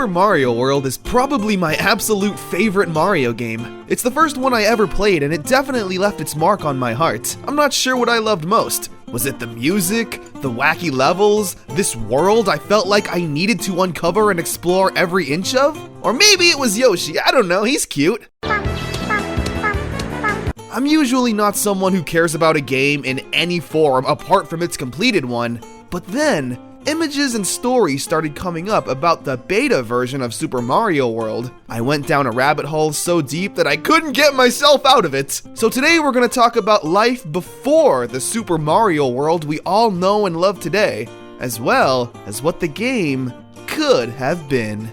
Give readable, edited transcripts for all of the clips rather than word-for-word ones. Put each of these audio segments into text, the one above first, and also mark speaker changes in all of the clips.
Speaker 1: Super Mario World is probably my absolute favorite Mario game. It's the first one I ever played and it definitely left its mark on my heart. I'm not sure what I loved most. Was it the music, the wacky levels, this world I felt like I needed to uncover and explore every inch of? Or maybe it was Yoshi, I don't know, he's cute. I'm usually not someone who cares about a game in any form apart from its completed one, but then, images and stories started coming up about the beta version of Super Mario World. I went down a rabbit hole so deep that I couldn't get myself out of it. So today we're going to talk about life before the Super Mario World we all know and love today, as well as what the game could have been.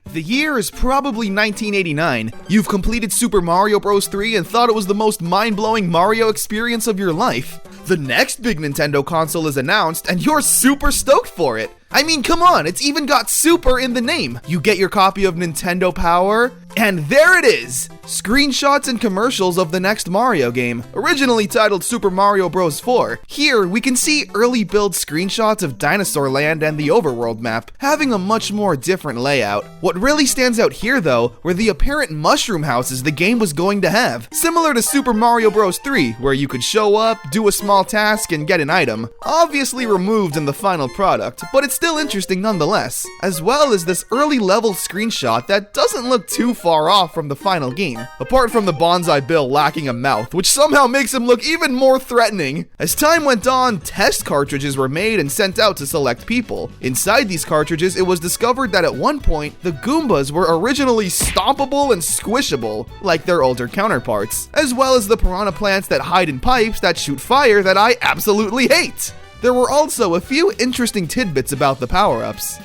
Speaker 1: The year is probably 1989. You've completed Super Mario Bros. 3 and thought it was the most mind-blowing Mario experience of your life. The next big Nintendo console is announced and you're super stoked for it. I mean, come on, it's even got Super in the name. You get your copy of Nintendo Power, and there it is! Screenshots and commercials of the next Mario game, originally titled Super Mario Bros. 4. Here, we can see early build screenshots of Dinosaur Land and the overworld map, having a much more different layout. What really stands out here, though, were the apparent mushroom houses the game was going to have, similar to Super Mario Bros. 3, where you could show up, do a small task, and get an item. Obviously removed in the final product, but it's still interesting nonetheless, as well as this early level screenshot that doesn't look too far off from the final game, apart from the Bonsai Bill lacking a mouth, which somehow makes him look even more threatening. As time went on, test cartridges were made and sent out to select people. Inside these cartridges, it was discovered that at one point, the Goombas were originally stompable and squishable, like their older counterparts, as well as the piranha plants that hide in pipes that shoot fire that I absolutely hate. There were also a few interesting tidbits about the power-ups.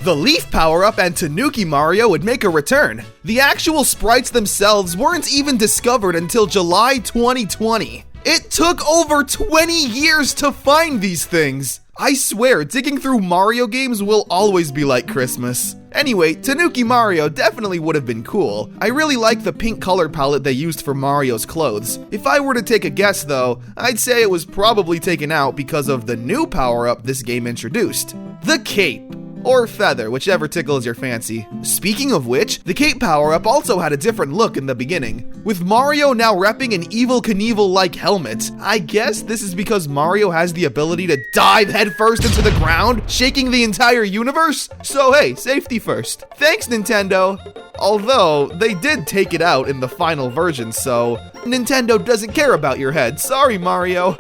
Speaker 1: The Leaf power-up and Tanuki Mario would make a return. The actual sprites themselves weren't even discovered until July 2020. It took over 20 years to find these things. I swear, digging through Mario games will always be like Christmas. Anyway, Tanuki Mario definitely would have been cool. I really like the pink color palette they used for Mario's clothes. If I were to take a guess though, I'd say it was probably taken out because of the new power-up this game introduced. The Cape. Or feather, whichever tickles your fancy. Speaking of which, the cape power-up also had a different look in the beginning, with Mario now repping an Evel Knievel-like helmet. I guess this is because Mario has the ability to dive headfirst into the ground, shaking the entire universe? So hey, safety first. Thanks, Nintendo! Although, they did take it out in the final version, so Nintendo doesn't care about your head. Sorry, Mario.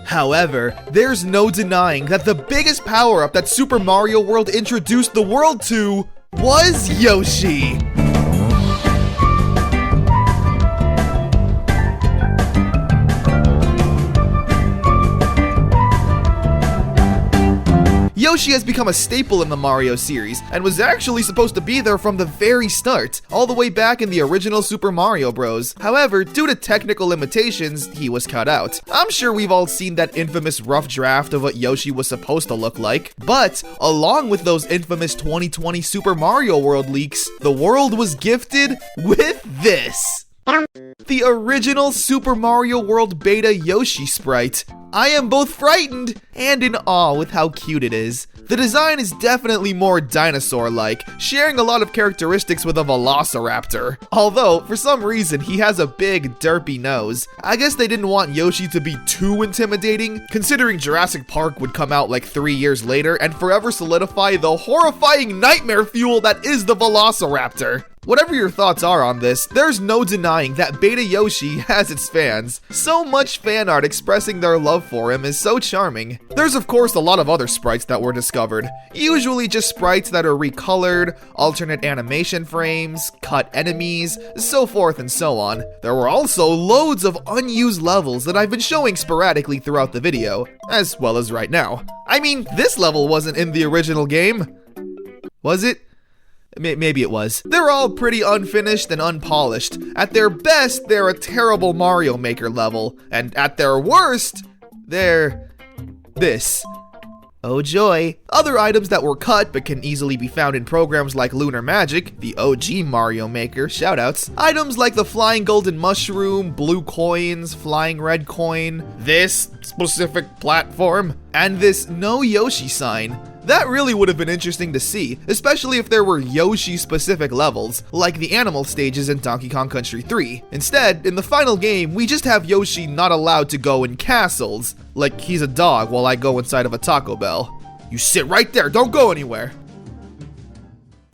Speaker 1: However, there's no denying that the biggest power-up that Super Mario World introduced the world to was Yoshi. Yoshi has become a staple in the Mario series, and was actually supposed to be there from the very start, all the way back in the original Super Mario Bros. However, due to technical limitations, he was cut out. I'm sure we've all seen that infamous rough draft of what Yoshi was supposed to look like, but along with those infamous 2020 Super Mario World leaks, the world was gifted with this. The original Super Mario World beta Yoshi sprite. I am both frightened and in awe with how cute it is. The design is definitely more dinosaur-like, sharing a lot of characteristics with a velociraptor. Although, for some reason, he has a big, derpy nose. I guess they didn't want Yoshi to be too intimidating, considering Jurassic Park would come out like 3 years later and forever solidify the horrifying nightmare fuel that is the velociraptor. Whatever your thoughts are on this, there's no denying that Beta Yoshi has its fans. So much fan art expressing their love for him is so charming. There's of course a lot of other sprites that were discovered, usually just sprites that are recolored, alternate animation frames, cut enemies, so forth and so on. There were also loads of unused levels that I've been showing sporadically throughout the video, as well as right now. I mean, this level wasn't in the original game. Was it? Maybe it was. They're all pretty unfinished and unpolished. At their best, they're a terrible Mario Maker level, and at their worst, they're this. Oh joy. Other items that were cut but can easily be found in programs like Lunar Magic, the OG Mario Maker, shoutouts. Items like the flying golden mushroom, blue coins, flying red coin, this specific platform, and this no Yoshi sign. That really would have been interesting to see, especially if there were Yoshi-specific levels, like the animal stages in Donkey Kong Country 3. Instead, in the final game, we just have Yoshi not allowed to go in castles, like he's a dog while I go inside of a Taco Bell. You sit right there, don't go anywhere!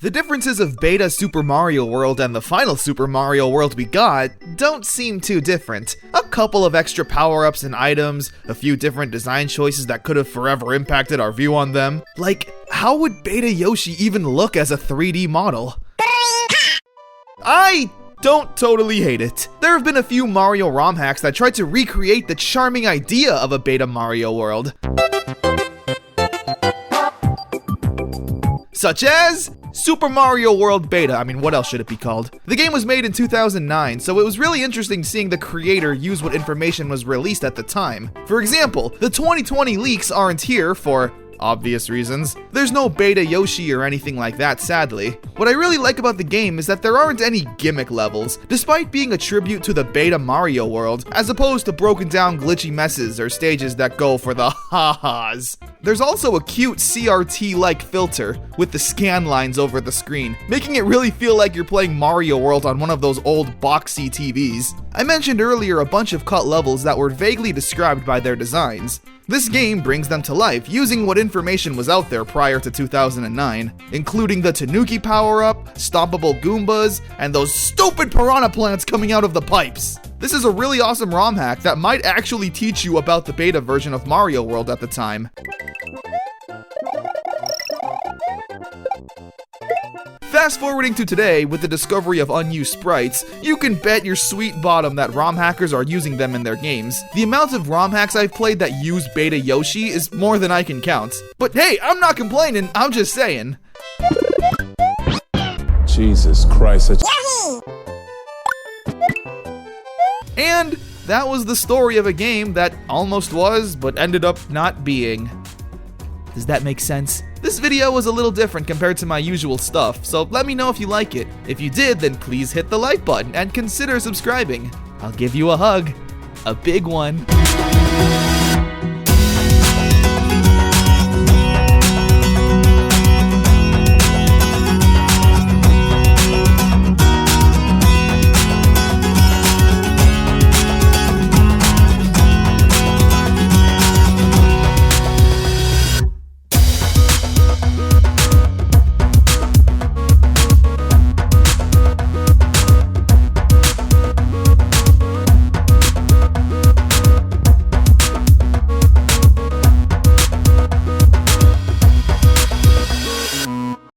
Speaker 1: The differences of Beta Super Mario World and the final Super Mario World we got don't seem too different. A couple of extra power-ups and items, a few different design choices that could have forever impacted our view on them. Like, how would Beta Yoshi even look as a 3D model? I don't totally hate it. There have been a few Mario ROM hacks that tried to recreate the charming idea of a Beta Mario world. Such as Super Mario World Beta. I mean, what else should it be called? The game was made in 2009, so it was really interesting seeing the creator use what information was released at the time. For example, the 2020 leaks aren't here for obvious reasons. There's no Beta Yoshi or anything like that, sadly. What I really like about the game is that there aren't any gimmick levels, despite being a tribute to the Beta Mario world, as opposed to broken down glitchy messes or stages that go for the ha-has. There's also a cute CRT-like filter with the scan lines over the screen, making it really feel like you're playing Mario World on one of those old boxy TVs. I mentioned earlier a bunch of cut levels that were vaguely described by their designs. This game brings them to life using what information was out there prior to 2009, including the Tanuki power-up, stompable Goombas, and those stupid piranha plants coming out of the pipes. This is a really awesome ROM hack that might actually teach you about the beta version of Mario World at the time. Fast forwarding to today, with the discovery of unused sprites, you can bet your sweet bottom that ROM hackers are using them in their games. The amount of ROM hacks I've played that use Beta Yoshi is more than I can count. But hey, I'm not complaining, I'm just saying.
Speaker 2: Jesus Christ.
Speaker 1: And that was the story of a game that almost was, but ended up not being. Does that make sense? This video was a little different compared to my usual stuff, so let me know if you like it. If you did, then please hit the like button and consider subscribing. I'll give you a hug. A big one.